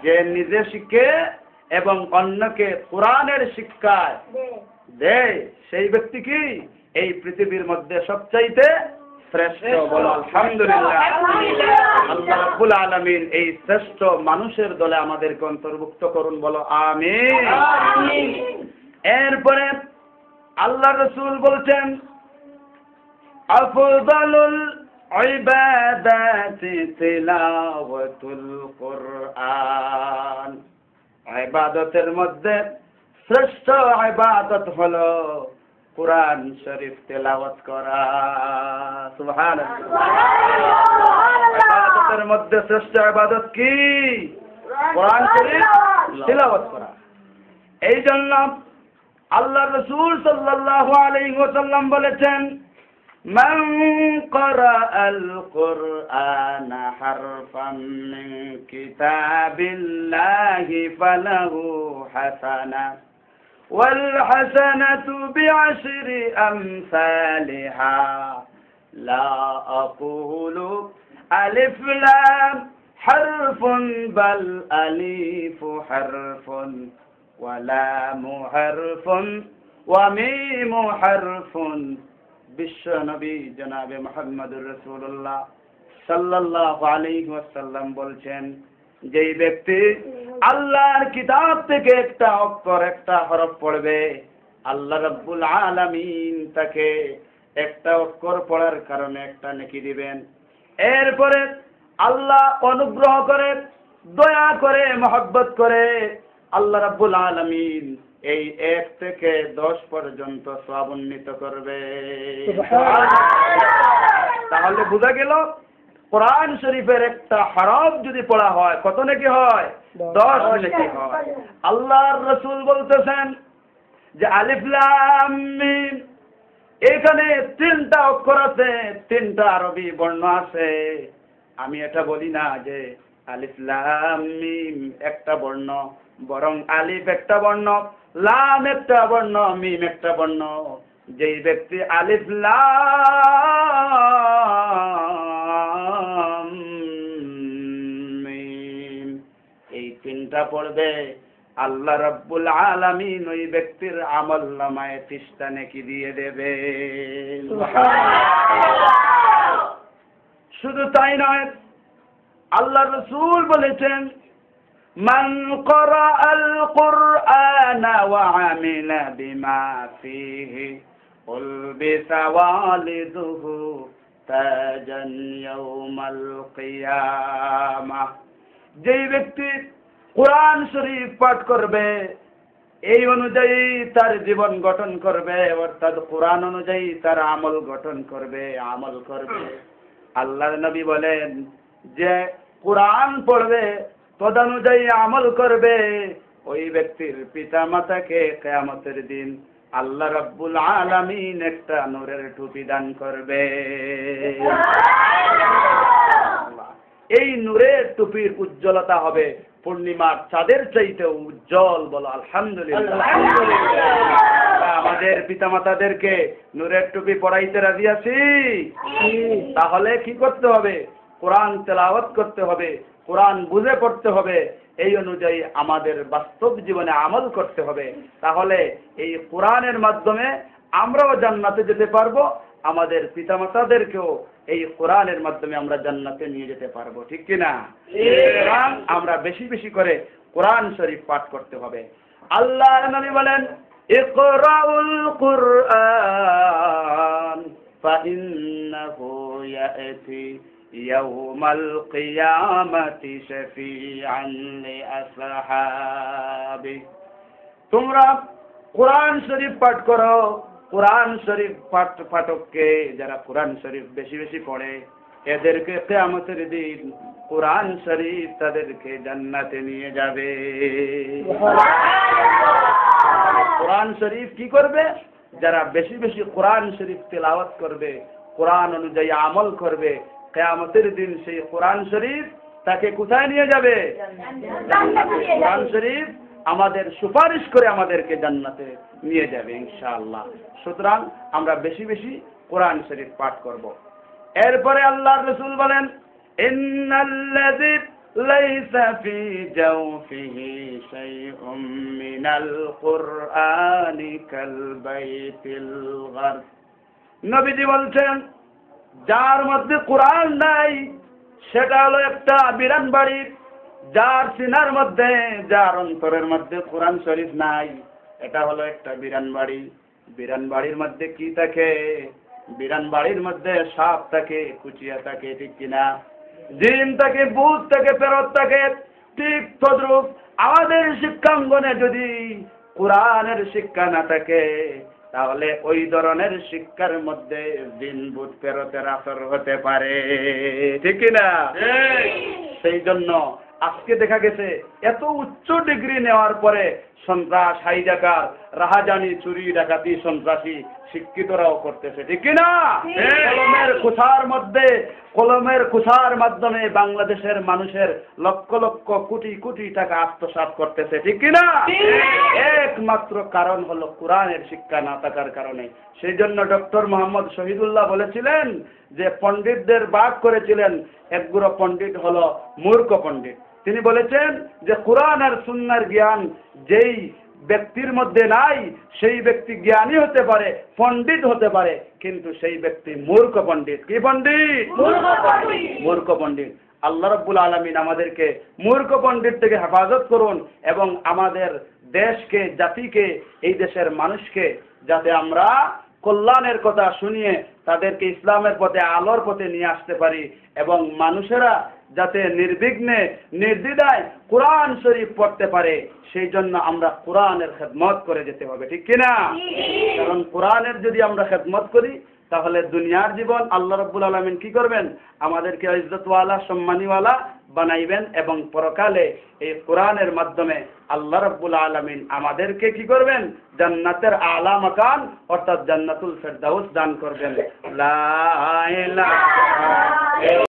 যে নিজে শিখে এবং অন্যকে কোরআনের শিক্ষায় দেয় সেই ব্যক্তি কি এই পৃথিবীর মধ্যে সবচাইতে শ্রেষ্ঠ। বলো আলহামদুলিল্লাহ। আল্লাহ রাব্বুল আলামিন এই শ্রেষ্ঠ মানুষের দলে আমাদেরকে অন্তর্ভুক্ত করুন, বলো আমিন। এরপরে আল্লাহ রাসূল বলছেন আফদালুল ইবাদাতি তিলাওয়াতুল কুরআন। ইবাদতের মধ্যে শ্রেষ্ঠ ইবাদত হলো কুরআন শরীফ তেলাওয়াত করা। সুবহানাল্লাহ। ইবাদতের মধ্যে শ্রেষ্ঠ ইবাদত কি? কুরআন শরীফ তেলাওয়াত করা। এই জন্য আল্লাহ রাসূল সাল্লাল্লাহু আলাইহি ওয়াসাল্লাম বলেছেন মান ক্বারাআল কুরআনা হারফান মিন কিতাবিল্লাহি ফালাহু হাসানাহ ওয়াল হাসানাতু বি'আশরি আমসালিহা লা আকুলু আলিফ লাম হারফুন বাল আলিফু হারফুন ওয়া লামু হারফুন ওয়া মিমু হারফুন। বিশ্ব নবী জনাবে মুহাম্মদুর রাসূলুল্লাহ সাল্লাল্লাহু আলাইহি ওয়াসাল্লাম বলছেন যেই ব্যক্তি আল্লাহর কিতাব থেকে একটা অক্ষর একটা হরফ পড়বে আল্লাহ রাব্বুল আলামিন তাকে একটা অক্ষর পড়ার কারণে একটা নেকি দিবেন। এরপরে আল্লাহ অনুগ্রহ করে দয়া করে মহব্বত করে আল্লাহ রাব্বুল আলামিন এই 1 থেকে 10 পর্যন্ত সওয়াব উন্নীত করবে। তাহলে বোঝা গেল কোরআন শরীফের একটা হরফ যদি পড়া হয় কত নেকি হয়? 10 নেকি হয়। আল্লাহর রাসূল বলতেছেন যে আলিফ লাম মিম, এখানে 3টা অক্ষর আছে, 3টা আরবি বর্ণ আছে। আমি এটা বলি না যে আলিফ লাম মিম একটা বর্ণ, বরং আলিফ একটা বর্ণ, লাম একটা বর্ণ, মিম একটা বর্ণ। যেই ব্যক্তি আলিফ লাম মিম এই 3টা পড়বে আল্লাহ রাব্বুল আলামিন ওই ব্যক্তির আমলনামায় 30টা নেকি দিয়ে দেবে। শুধু তাই নয়, আল্লাহ রাসূল বলেছেন মান ক্বারাআল কুরআনা ওয়া আমিলা বিমা ফীহি উলবিসা ওয়ালিদুহু তাজান ইয়াউমাল কিয়ামাহ। যেই ব্যক্তি কোরআন শরীফ পাঠ করবে এই অনুযায়ী তার জীবন গঠন করবে, অর্থাৎ কোরআন অনুযায়ী তার আমল গঠন করবে, আমল করবে। আল্লাহর নবী বলেন যে কোরআন পড়বে তদনুযায়ী আমল করবে ওই ব্যক্তির পিতা মাতাকে কিয়ামতের দিন আল্লাহ রাব্বুল আলামিন একটা নূরের টুপি দান করবে। এই নূরের টুপির উজ্জ্বলতা হবে পূর্ণিমার চাঁদের চাইতে উজ্জ্বল। বলো আলহামদুলিল্লাহ। আমাদের পিতামাতাদেরকে নূরের টুপি পরাইতে রাজি আছি? তাহলে কি করতে হবে? কোরআন তেলাওয়াত করতে হবে, কোরআন বুঝে পড়তে হবে, এই অনুযায়ী আমাদের বাস্তব জীবনে আমল করতে হবে। তাহলে এই কোরআনের মাধ্যমে আমরাও জান্নাতে যেতে পারবো, আমাদের পিতামাতাদেরকেও এই কোরআনের মাধ্যমে আমরা জান্নাতে নিয়ে যেতে পারবো। ঠিক কিনা? আমরা বেশি বেশি করে কোরআন শরীফ পাঠ করতে হবে। আল্লাহর নবী বলেন ইকরাউল কুরআন ফাইন্নাহু ইয়াতি ইয়াউমাল কিয়ামাতি শাফিআন লিআসহাবি। তোমরা কোরআন শরীফ পাঠ করো। কোরআন শরীফ পাঠককে যারা কোরআন শরীফ বেশি বেশি পড়ে এদেরকে কিয়ামতের দিন কোরআন শরীফ তাদেরকে জান্নাতে নিয়ে যাবে। কোরআন শরীফ কি করবে? যারা বেশি বেশি কোরআন শরীফ তেলাওয়াত করবে, কোরআন অনুযায়ী আমল করবে, কিয়ামতের দিন সেই কোরআন শরীফ তাকে কোথায় নিয়ে যাবে? কোরআন শরীফ আমাদের সুপারিশ করে আমাদেরকে জান্নাতে নিয়ে যাবে ইনশাআল্লাহ। সুতরাং আমরা বেশি বেশি কোরআন শরীফ পাঠ করব। এরপরে আল্লাহর রাসূল বলেন ইন্নাল্লাযী লাইসা ফি জাওফিহি শাইউম মিনাল কুরআনি কাল বাইতিল গার। নবীজি বলছেন, যার মধ্যে কোরআন নাই সেটা হলো একটা বিরান বাড়ি। যার সিনার মধ্যে, যার অন্তরের মধ্যে কোরআন শরীফ নাই, এটা হলো একটা বিরান বাড়ি। বিরান বাড়ির মধ্যে কি থাকে? বিরান বাড়ির মধ্যে সাপ থাকে, কুচিয়া থাকে, ঠিক কিনা? জিন থাকে, ভূত থাকে, ফেরত থাকে। ঠিক তদ্রূপ আমাদের শিক্ষাঙ্গনে যদি কোরআনের শিক্ষা না থাকে, তাহলে ওই ধরনের শিক্ষার মধ্যে জিন ভূত ফেরতের আসর হতে পারে, ঠিক কিনা? সেই জন্য আজকে দেখা গেছে এত উচ্চ ডিগ্রি নেওয়ার পরে সন্ত্রাস, হাইজাকার, রাহাজানি, চুরি, ডাকাতি, সন্ত্রাসী শিক্ষিতরাও করতেছে, ঠিক কিনা? কলমের কুঠার মাধ্যমে বাংলাদেশের মানুষের লক্ষ লক্ষ কোটি কোটি টাকা আত্মসাৎ করতেছে, ঠিক কিনা? একমাত্র কারণ হলো কোরআনের শিক্ষা না থাকার কারণে। সেই জন্য ডক্টর মোহাম্মদ শহীদুল্লাহ বলেছিলেন যে পণ্ডিতদের ভাগ করেছিলেন, একগুলো পণ্ডিত হলো মূর্খ পণ্ডিত। তিনি বলেছেন যে কোরআন আর সুন্নাহর জ্ঞান যেই ব্যক্তির মধ্যে নাই, সেই ব্যক্তি জ্ঞানী হতে পারে, পণ্ডিত হতে পারে, কিন্তু সেই ব্যক্তি মূর্খ পণ্ডিত। কি পণ্ডিত? মূর্খ পণ্ডিত। আল্লাহ রাব্বুল আলামিন আমাদেরকে মূর্খ পণ্ডিত থেকে হেফাজত করুন এবং আমাদের দেশকে, জাতিকে, এই দেশের মানুষকে যাতে আমরা কল্যাণের কথা শুনিয়ে তাদেরকে ইসলামের পথে, আলোর পথে নিয়ে আসতে পারি এবং মানুষেরা যাতে নির্বিঘ্নে, নির্দ্বিধায় কোরআন শরীফ পড়তে পারে, সেই জন্য আমরা কোরআনের খেদমত করে যেতে হবে, ঠিক কিনা? কারণ কোরআনের যদি আমরা খেদমত করি, তাহলে দুনিয়ার জীবন আল্লাহ রাব্বুল আলামিন কি করবেন? আমাদেরকে ইজ্জতওয়ালা, সম্মানীওয়ালা বানাইবেন এবং পরকালে এই কোরআনের মাধ্যমে আল্লাহ রাব্বুল আলামিন আমাদেরকে কি করবেন? জান্নাতের আলা মাকান অর্থাৎ জান্নাতুল ফেরদাউস দান করবেন। লা ইলাহা